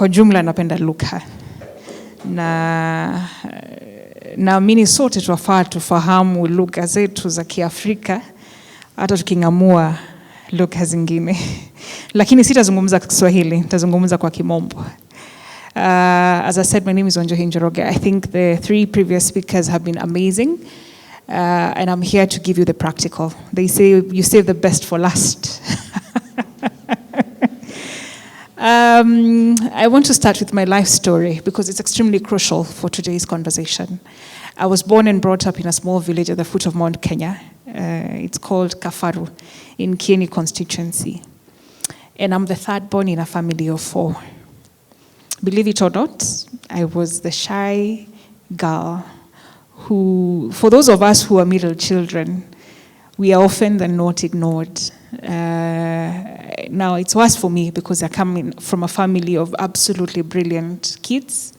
kwa jumla napenda lugha. Na naamini sote twafaa tufahamu lugha zetu za Kiafrika hata tuking'amua lugha zingine. Lakini sitazungumza Kiswahili, nitazungumza kwa Kimombo. As I said, my name is Wanjūhī Njoroge. I think the three previous speakers have been amazing. And I'm here to give you the practical. They say you save the best for last. I want to start with my life story because it's extremely crucial for today's conversation. I was born and brought up in a small village at the foot of Mount Kenya. It's called Kabaru in Nyeri constituency. And I'm the third born in a family of 4. Believe it or not, I was the shy girl who, for those of us who are middle children, we are often the not ignored. Now, it's worse for me because I come from a family of absolutely brilliant kids,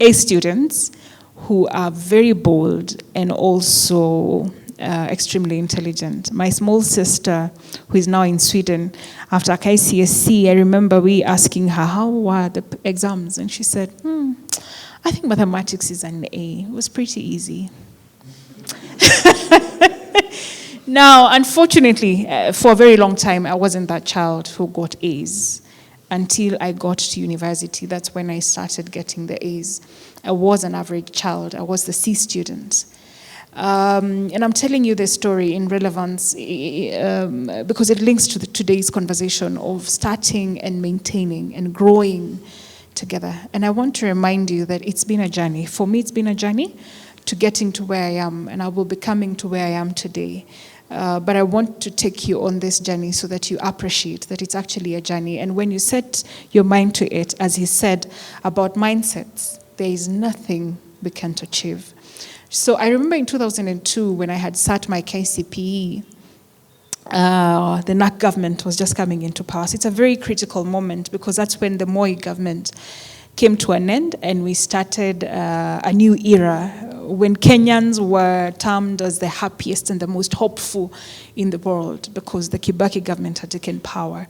A students, who are very bold and also extremely intelligent. My small sister, who is now in Sweden, after KCSE, I remember we asking her, how were the exams? And she said, I think mathematics is an A. It was pretty easy. Now, unfortunately, for a very long time, I wasn't that child who got A's until I got to university. That's when I started getting the A's. I was an average child. I was the C student. And I'm telling you this story in relevance because it links to today's conversation of starting and maintaining and growing together. And I want to remind you that it's been a journey. For me, it's been a journey to getting to where I am, and I will be coming to where I am today. But I want to take you on this journey so that you appreciate that it's actually a journey. And when you set your mind to it, as he said about mindsets, there is nothing we can't achieve. So I remember in 2002 when I had sat my KCPE, the NAC government was just coming into power. So it's a very critical moment because that's when the Moi government came to an end and we started a new era when Kenyans were termed as the happiest and the most hopeful in the world because the Kibaki government had taken power.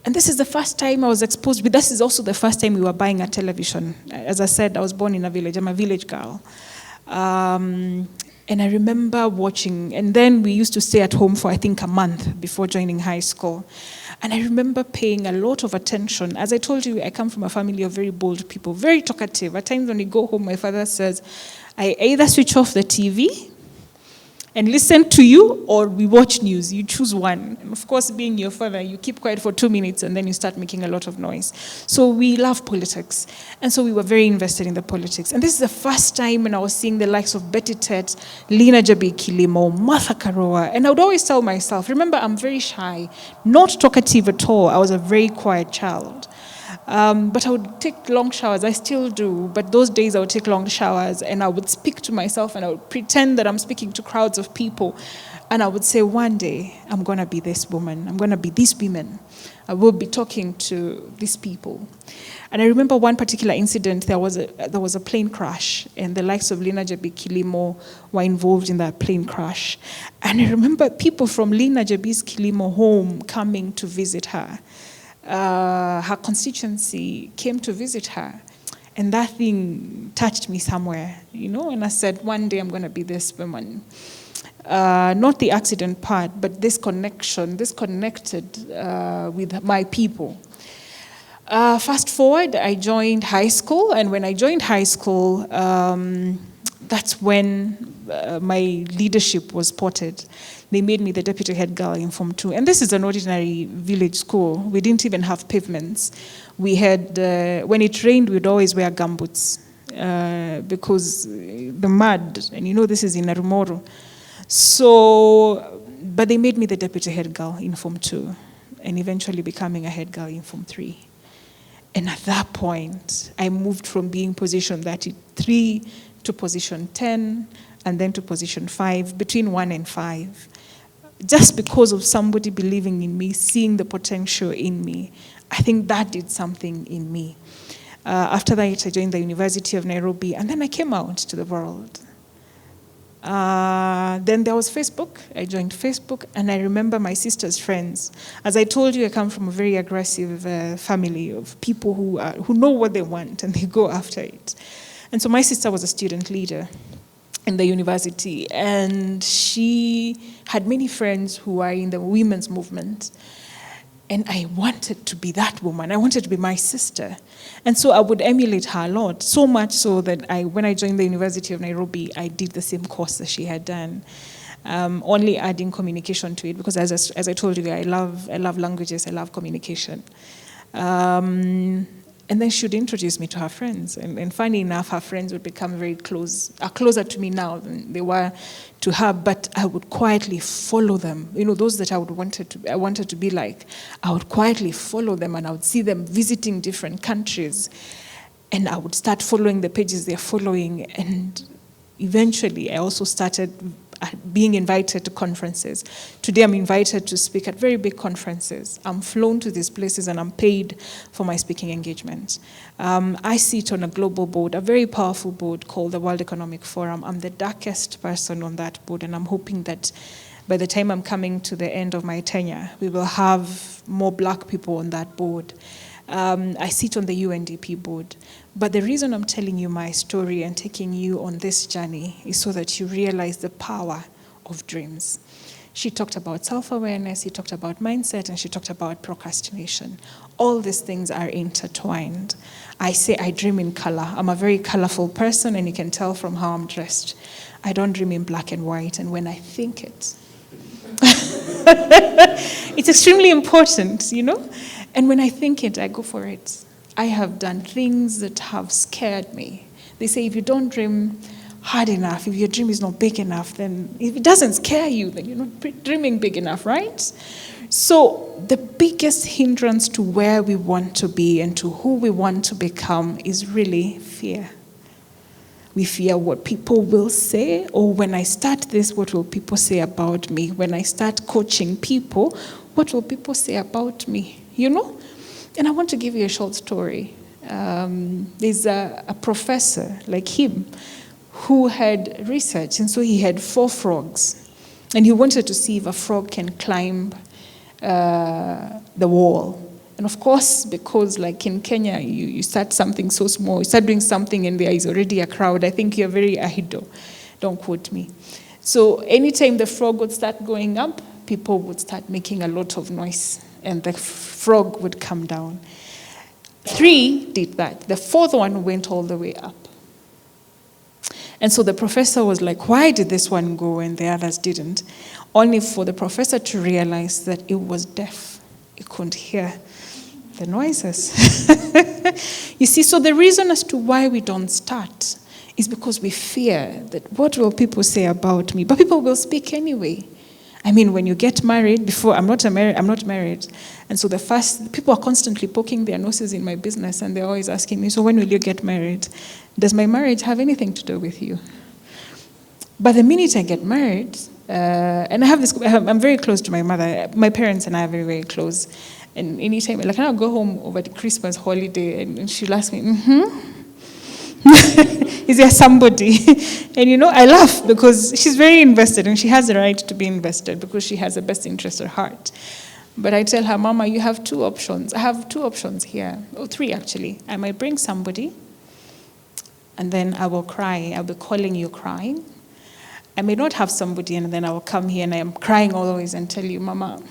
And this is the first time I was exposed, but this is also the first time we were buying a television. As I said, I was born in a village. I'm a village girl. And I remember watching, and then we used to stay at home for I think a month before joining high school. And I remember paying a lot of attention. As I told you, I come from a family of very bold people, very talkative. At times when we go home, my father says, I either switch off the TV and listen to you, or we watch news. You choose one. And of course, being your father, you keep quiet for 2 minutes and then you start making a lot of noise. So we love politics. And so we were very invested in the politics. And this is the first time when I was seeing the likes of Betty Tet, Lina Jabi Kilimo, Martha Karua. And I would always tell myself, remember, I'm very shy, not talkative at all. I was a very quiet child. But I would take long showers. I still do. But those days I would take long showers and I would speak to myself and I would pretend that I'm speaking to crowds of people. And I would say, one day I'm going to be this woman. I'm going to be these women. I will be talking to these people. And I remember one particular incident. There was a plane crash and the likes of Lina Jabi Kilimo were involved in that plane crash. And I remember people from Lina Jabi's Kilimo home coming to visit her. Her constituency came to visit her, and that thing touched me somewhere, and I said, one day I'm going to be this woman. Not the accident part, but this connection, this connected with my people. Fast forward, I joined high school, and when I joined high school, that's when my leadership was spotted. They made me the deputy head girl in Form 2. And this is an ordinary village school. We didn't even have pavements. We had, when it rained, we'd always wear gumboots because the mud, and this is in Narumoro. So, but they made me the deputy head girl in Form 2 and eventually becoming a head girl in Form 3. And at that point, I moved from being position 33 to position 10 and then to position 5, between 1 and 5. Just because of somebody believing in me, seeing the potential in me. I think that did something in me. After that, I joined the University of Nairobi, and then I came out to the world. Then there was Facebook. I joined Facebook, and I remember my sister's friends. As I told you, I come from a very aggressive family of people who know what they want and they go after it. And so my sister was a student leader in the university, and she had many friends who are in the women's movement. And I wanted to be that woman. I wanted to be my sister. And so I would emulate her a lot, so much so that when I joined the University of Nairobi, I did the same course that she had done, only adding communication to it, because as I told you, I love languages, I love communication. And then she would introduce me to her friends. And funny enough, her friends would become very closer to me now than they were to her, but I would quietly follow them. You know, those that I wanted to be like, I would quietly follow them, and I would see them visiting different countries. And I would start following the pages they're following. And eventually, I also started being invited to conferences. Today, I'm invited to speak at very big conferences. I'm flown to these places, and I'm paid for my speaking engagements. I sit on a global board, a very powerful board called the World Economic Forum. I'm the darkest person on that board, and I'm hoping that by the time I'm coming to the end of my tenure, we will have more black people on that board. I sit on the UNDP board. But the reason I'm telling you my story and taking you on this journey is so that you realize the power of dreams. She talked about self-awareness, she talked about mindset, and she talked about procrastination. All these things are intertwined. I say I dream in color. I'm a very colorful person, and you can tell from how I'm dressed. I don't dream in black and white, and when I think it, it's extremely important, you know? And when I think it, I go for it. I have done things that have scared me. They say if you don't dream hard enough, if your dream is not big enough, then if it doesn't scare you, then you're not dreaming big enough, right? So the biggest hindrance to where we want to be and to who we want to become is really fear. We fear what people will say, or when I start this, what will people say about me? When I start coaching people, what will people say about me? You know? And I want to give you a short story. There's a professor like him who had research, and so he had 4 frogs. And he wanted to see if a frog can climb the wall. And of course, because like in Kenya, you start something so small, you start doing something and there is already a crowd. I think you're very ahido. Don't quote me. So anytime the frog would start going up, people would start making a lot of noise, and the frog would come down. 3 did that. The 4th one went all the way up. And so the professor was like, why did this one go and the others didn't? Only for the professor to realize that it was deaf. It couldn't hear the noises. You see, so the reason as to why we don't start is because we fear that what will people say about me? But people will speak anyway. I mean, when you get married, I'm not married. And so people are constantly poking their noses in my business, and they're always asking me, so when will you get married? Does my marriage have anything to do with you? But the minute I get married, and I'm very close to my mother. My parents and I are very, very close. And anytime, like I'll go home over the Christmas holiday, and she'll ask me, is there somebody? And you know, I laugh because she's very invested, and she has the right to be invested because she has the best interest at heart. But I tell her, Mama, you have 2 options. I have 2 options here. 3 actually. I might bring somebody, and then I will cry. I'll be calling you crying. I may not have somebody, and then I will come here and I am crying always and tell you, Mama,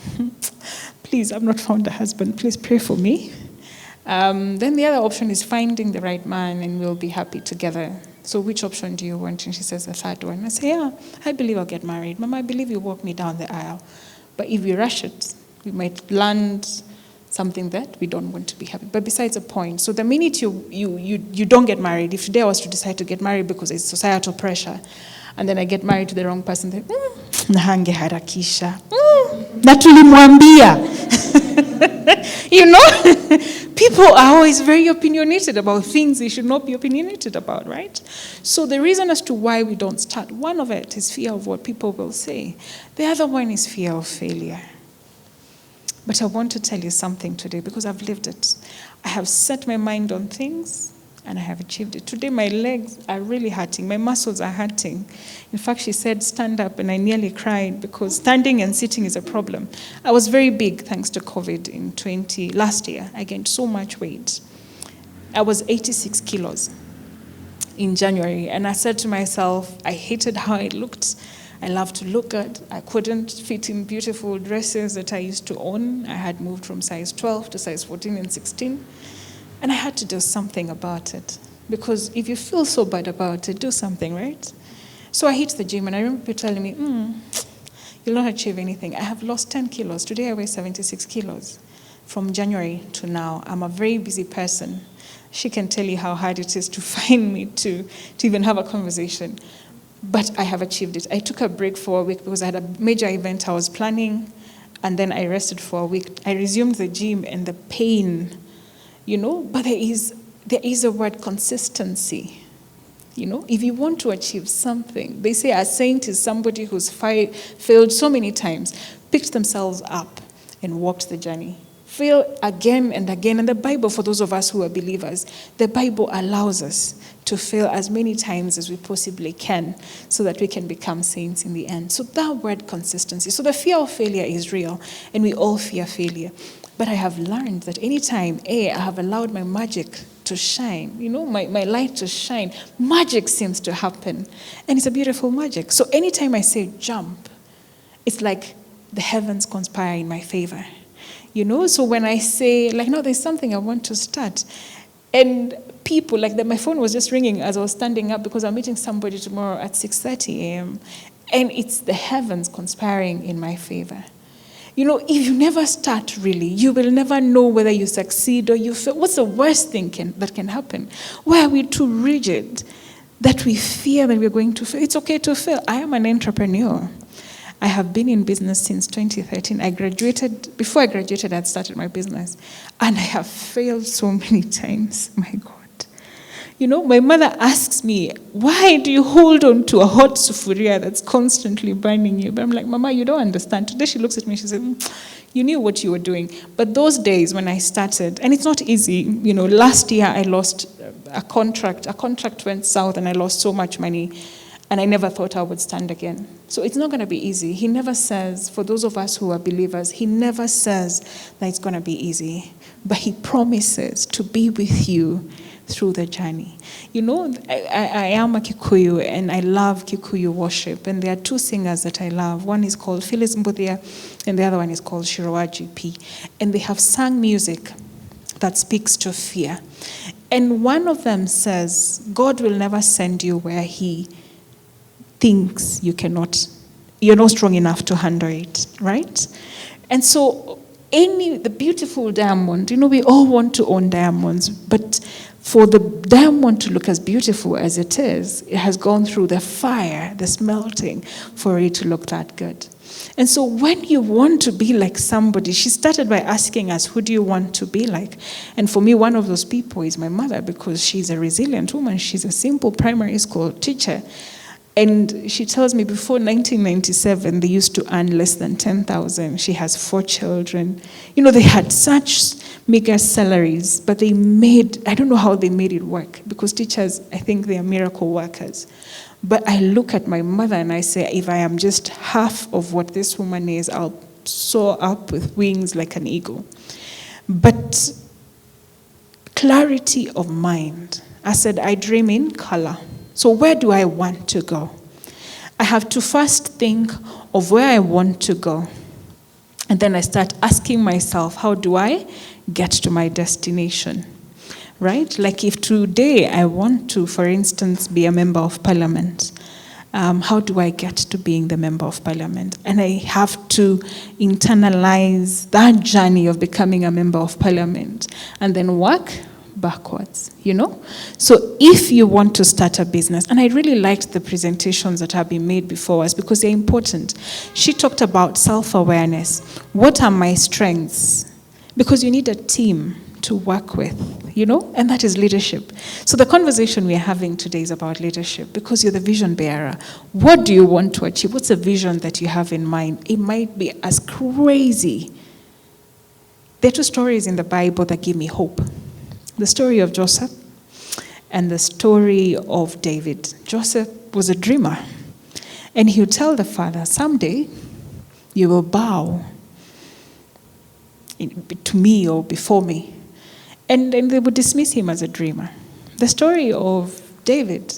please, I've not found a husband. Please pray for me. Then the other option is finding the right man, and we'll be happy together. So which option do you want? And she says the 3rd one. I say, yeah, I believe I'll get married. Mama, I believe you walk me down the aisle. But if we rush it, we might land something that we don't want to be happy. But besides the point, so the minute you don't get married, if today I was to decide to get married because it's societal pressure, and then I get married to the wrong person, then, nahange harakisha. Na tulimwambia. You know, people are always very opinionated about things they should not be opinionated about, right? So the reason as to why we don't start, one of it is fear of what people will say. The other one is fear of failure. But I want to tell you something today because I've lived it. I have set my mind on things. And I have achieved it. Today, my legs are really hurting. My muscles are hurting. In fact, she said, stand up, and I nearly cried because standing and sitting is a problem. I was very big thanks to COVID last year. I gained so much weight. I was 86 kilos in January. And I said to myself, I hated how I looked. I loved to look good. I couldn't fit in beautiful dresses that I used to own. I had moved from size 12 to size 14 and 16. And I had to do something about it. Because if you feel so bad about it, do something, right? So I hit the gym, and I remember people telling me, you'll not achieve anything. I have lost 10 kilos. Today I weigh 76 kilos. From January to now, I'm a very busy person. She can tell you how hard it is to find me to even have a conversation. But I have achieved it. I took a break for a week because I had a major event I was planning, and then I rested for a week. I resumed the gym, and the pain, but there is a word, consistency. If you want to achieve something, they say a saint is somebody who's failed so many times, picked themselves up and walked the journey. Fail again and again. And the Bible, for those of us who are believers, the Bible allows us to fail as many times as we possibly can so that we can become saints in the end. So that word, consistency. So the fear of failure is real, and we all fear failure. But I have learned that anytime, I have allowed my magic to shine, my light to shine, magic seems to happen. And it's a beautiful magic. So anytime I say jump, it's like the heavens conspire in my favor. So when I say, there's something I want to start. And people, my phone was just ringing as I was standing up because I'm meeting somebody tomorrow at 6:30 a.m. And it's the heavens conspiring in my favor. If you never start really, you will never know whether you succeed or you fail. What's the worst thing that can happen? Why are we too rigid that we fear that we're going to fail? It's okay to fail. I am an entrepreneur. I have been in business since 2013. Before I graduated, I had started my business. And I have failed so many times. My God. My mother asks me, why do you hold on to a hot sufuria that's constantly burning you? But I'm like, Mama, you don't understand. Today she looks at me, she said, you knew what you were doing. But those days when I started, and it's not easy, last year I lost a contract. A contract went south and I lost so much money. And I never thought I would stand again. So it's not going to be easy. He never says, for those of us who are believers, he never says that it's going to be easy. But he promises to be with you through the journey. I am a Kikuyu, and I love Kikuyu worship. And there are two singers that I love. One is called Phyllis Mbuthia, and the other one is called Shirowaji P. And they have sung music that speaks to fear. And one of them says, God will never send you where he thinks you're not strong enough to handle it, right? And so the beautiful diamond, we all want to own diamonds, but for the diamond to look as beautiful as it has gone through the fire, the smelting, for it to look that good. And so when you want to be like somebody, she started by asking us, who do you want to be like? And for me, one of those people is my mother, because she's a resilient woman. She's a simple primary school teacher. And she tells me before 1997, they used to earn less than 10,000. She has 4 children. They had such meager salaries, but I don't know how they made it work, because teachers, I think they are miracle workers. But I look at my mother and I say, if I am just half of what this woman is, I'll soar up with wings like an eagle. But clarity of mind. I said, I dream in color. So where do I want to go? I have to first think of where I want to go. And then I start asking myself, how do I get to my destination? Right? Like if today I want to, for instance, be a member of parliament, how do I get to being the member of parliament? And I have to internalize that journey of becoming a member of parliament and then work backwards, So if you want to start a business, and I really liked the presentations that have been made before us because they're important. She talked about self-awareness. What are my strengths? Because you need a team to work with, and that is leadership. So the conversation we're having today is about leadership because you're the vision bearer. What do you want to achieve? What's the vision that you have in mind? It might be as crazy. There are 2 stories in the Bible that give me hope. The story of Joseph and the story of David. Joseph was a dreamer. And he would tell the father, someday you will bow to me or before me. And they would dismiss him as a dreamer. The story of David,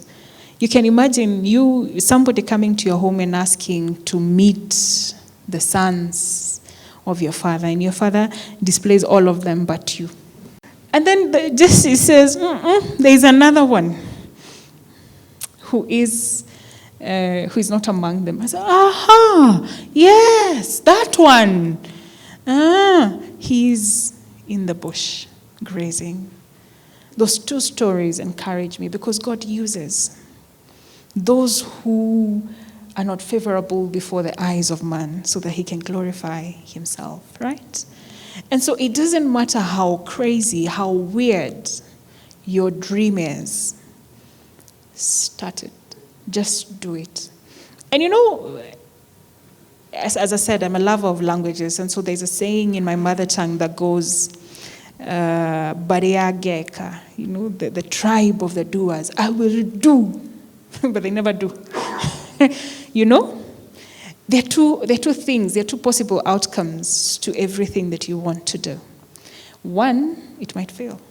you can imagine somebody coming to your home and asking to meet the sons of your father, and your father displays all of them but you. And then Jesse says, there's another one who is not among them. I said, yes, that one. He's in the bush grazing. Those two stories encourage me because God uses those who are not favorable before the eyes of man so that he can glorify himself, right? And so it doesn't matter how crazy, how weird your dream is. Start it. Just do it. And as I said, I'm a lover of languages, and so there's a saying in my mother tongue that goes, Bariageka, the tribe of the doers. I will do, but they never do. There are two things, there are two possible outcomes to everything that you want to do. One, it might fail,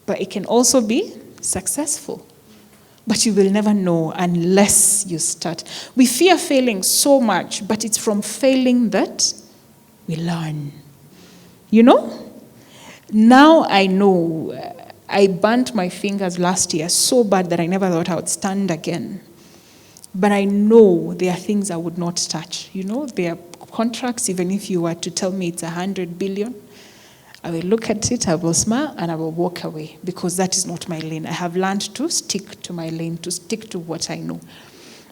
but it can also be successful. But you will never know unless you start. We fear failing so much, but it's from failing that we learn. Now I know. I burnt my fingers last year so bad that I never thought I would stand again. But I know there are things I would not touch. There are contracts, even if you were to tell me it's 100 billion, I will look at it, I will smile, and I will walk away because that is not my lane. I have learned to stick to my lane, to stick to what I know.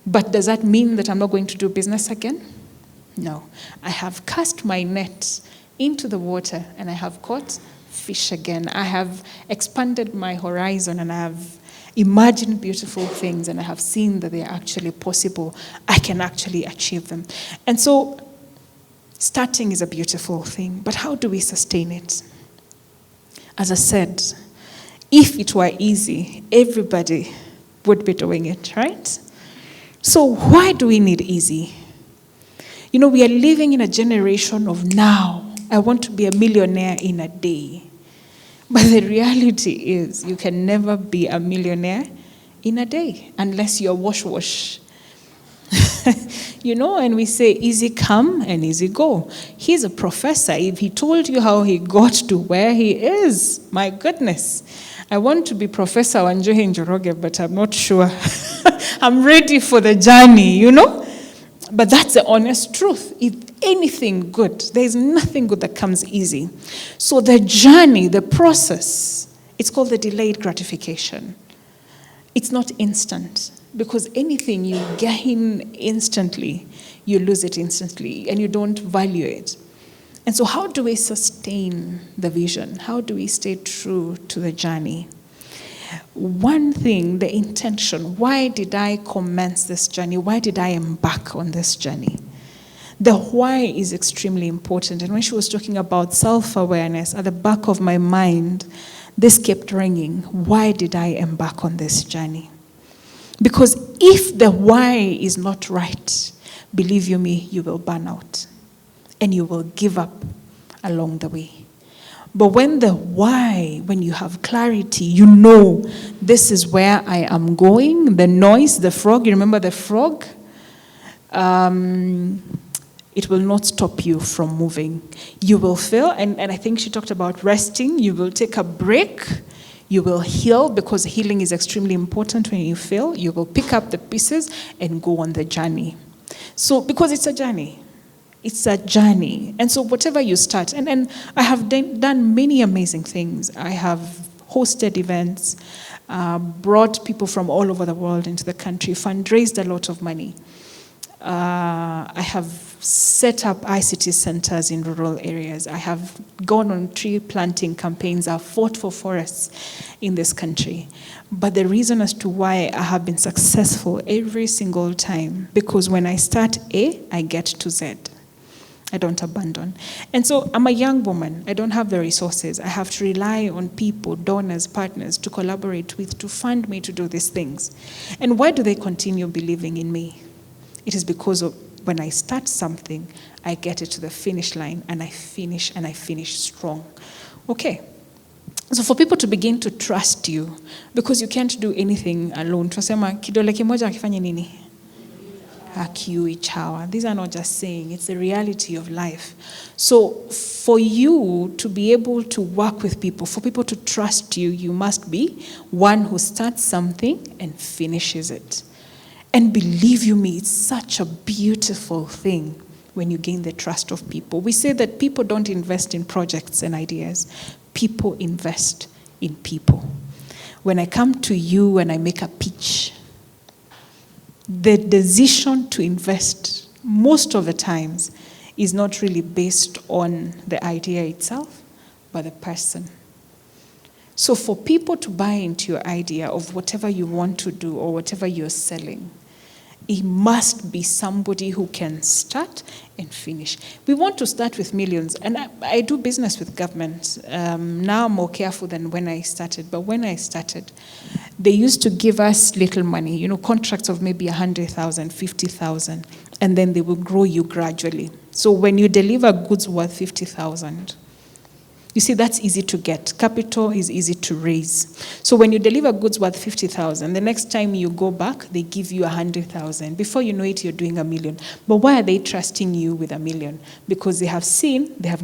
But does that mean that I'm not going to do business again? No. I have cast my net into the water and I have caught fish again. I have expanded my horizon and I have imagined beautiful things and I have seen that they are actually possible. I can actually achieve them. And so starting is a beautiful thing, but how do we sustain it? As I said, if it were easy, everybody would be doing it, right? So why do we need easy? We are living in a generation of now. I want to be a millionaire in a day. But the reality is you can never be a millionaire in a day unless you're wash. And we say easy come and easy go. He's a professor. If he told you how he got to where he is, my goodness. I want to be Professor Wanjūhī Njoroge, but I'm not sure. I'm ready for the journey, But that's the honest truth. If anything good, there's nothing good that comes easy. So the journey, the process, it's called the delayed gratification. It's not instant. Because anything you gain instantly, you lose it instantly, and you don't value it. And so how do we sustain the vision? How do we stay true to the journey? One thing, the intention. Why did I commence this journey? Why did I embark on this journey? The why is extremely important. And when she was talking about self-awareness, at the back of my mind, this kept ringing. Why did I embark on this journey? Because if the why is not right, believe you me, you will burn out. And you will give up along the way. But when the why, when you have clarity, this is where I am going. The noise, the frog, you remember the frog? It will not stop you from moving. You will fail, and I think she talked about resting. You will take a break. You will heal, because healing is extremely important when you fail. You will pick up the pieces and go on the journey. So, because it's a journey. It's a journey. And so whatever you start, and I have done many amazing things. I have hosted events, brought people from all over the world into the country, fundraised a lot of money. I have set up ICT centers in rural areas. I have gone on tree planting campaigns. I've fought for forests in this country. But the reason as to why I have been successful every single time, because when I start A, I get to Z. I don't abandon. And so I'm a young woman. I don't have the resources. I have to rely on people, donors, partners to collaborate with, to fund me to do these things. And why do they continue believing in me? It is because of when I start something, I get it to the finish line and I finish strong. Okay. So for people to begin to trust you, because you can't do anything alone. Tunasema kidole kimoja hakifanya nini? Hakiui chawa. These are not just saying, it's the reality of life. So for you to be able to work with people, for people to trust you, you must be one who starts something and finishes it. And believe you me, it's such a beautiful thing when you gain the trust of people. We say that people don't invest in projects and ideas. People invest in people. When I come to you and I make a pitch, the decision to invest most of the times is not really based on the idea itself, but the person. So for people to buy into your idea of whatever you want to do or whatever you're selling, it must be somebody who can start and finish. We want to start with millions, and I do business with government. Now I'm more careful than when I started, but when I started, they used to give us little money, contracts of maybe 100,000, 50,000, and then they will grow you gradually. So when you deliver goods worth 50,000, you see, that's easy to get. Capital is easy to raise. So when you deliver goods worth 50,000, the next time you go back, they give you 100,000. Before you know it, you're doing 1 million. But why are they trusting you with 1 million? Because they have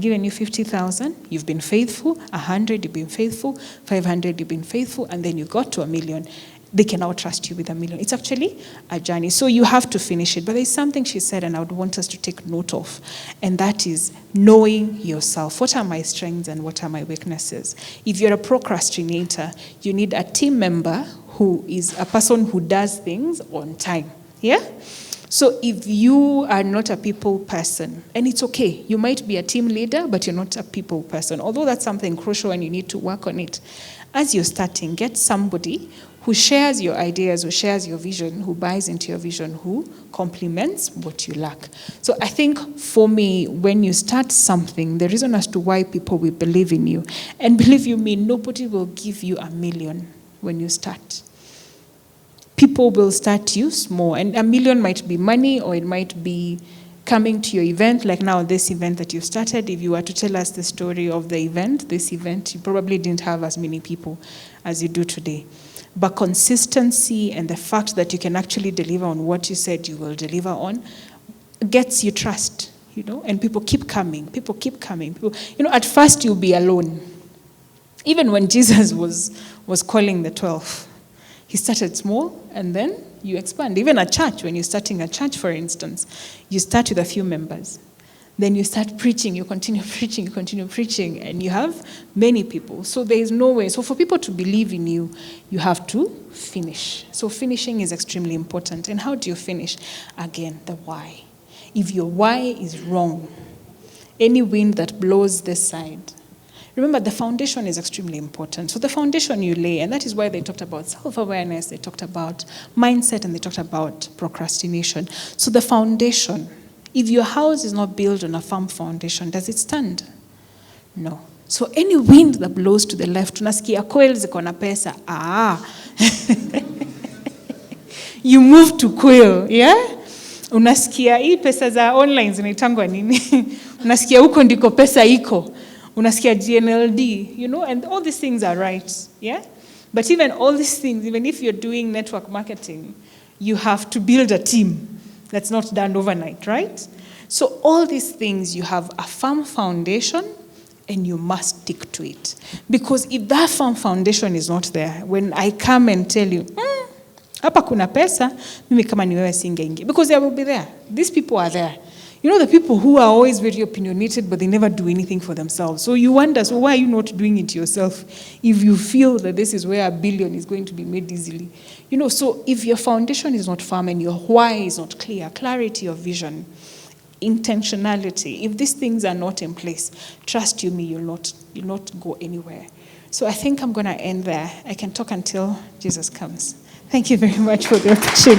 given you 50,000, you've been faithful, 100, you've been faithful, 500, you've been faithful, and then you got to 1 million. They can now trust you with 1 million. It's actually a journey. So you have to finish it. But there's something she said, and I would want us to take note of, and that is knowing yourself. What are my strengths and what are my weaknesses? If you're a procrastinator, you need a team member who is a person who does things on time. Yeah? So if you are not a people person, and it's okay, you might be a team leader, but you're not a people person, although that's something crucial and you need to work on it. As you're starting, get somebody who shares your ideas, who shares your vision, who buys into your vision, who complements what you lack. So I think for me, when you start something, the reason as to why people will believe in you, and believe you me, nobody will give you 1 million when you start. People will start you small, and 1 million might be money, or it might be coming to your event, like now this event that you've started. If you were to tell us the story of the event, this event, you probably didn't have as many people as you do today. But consistency and the fact that you can actually deliver on what you said you will deliver on gets you trust, and people keep coming. People, at first you'll be alone. Even when Jesus was calling the 12, he started small and then you expand. Even a church, when you're starting a church, for instance, you start with a few members. Then you start preaching, you continue preaching, and you have many people. So there is no way. So for people to believe in you, you have to finish. So finishing is extremely important. And how do you finish? Again, the why. If your why is wrong, any wind that blows this side, remember the foundation is extremely important. So the foundation you lay, and that is why they talked about self-awareness, they talked about mindset, and they talked about procrastination. So the foundation, if your house is not built on a firm foundation, does it stand? No. So any wind that blows to the left, unasikia coil ziko na pesa, you move to coil, yeah? Unasikia hii pesa za online zinaitangwa nini? Unasikia huko ndiko pesa iko. Unasikia GNLD, and all these things are right, yeah? But even all these things, even if you're doing network marketing, you have to build a team. That's not done overnight, right? So all these things, you have a firm foundation and you must stick to it. Because if that firm foundation is not there, when I come and tell you, hapa kuna pesa, mimi kama ni wewe singeingia. Because they will be there. These people are there. The people who are always very opinionated, but they never do anything for themselves. So you wonder, so why are you not doing it yourself if you feel that this is where 1 billion is going to be made easily? So if your foundation is not firm and your why is not clear, clarity of vision, intentionality, if these things are not in place, trust you me, you'll not go anywhere. So I think I'm going to end there. I can talk until Jesus comes. Thank you very much for the opportunity.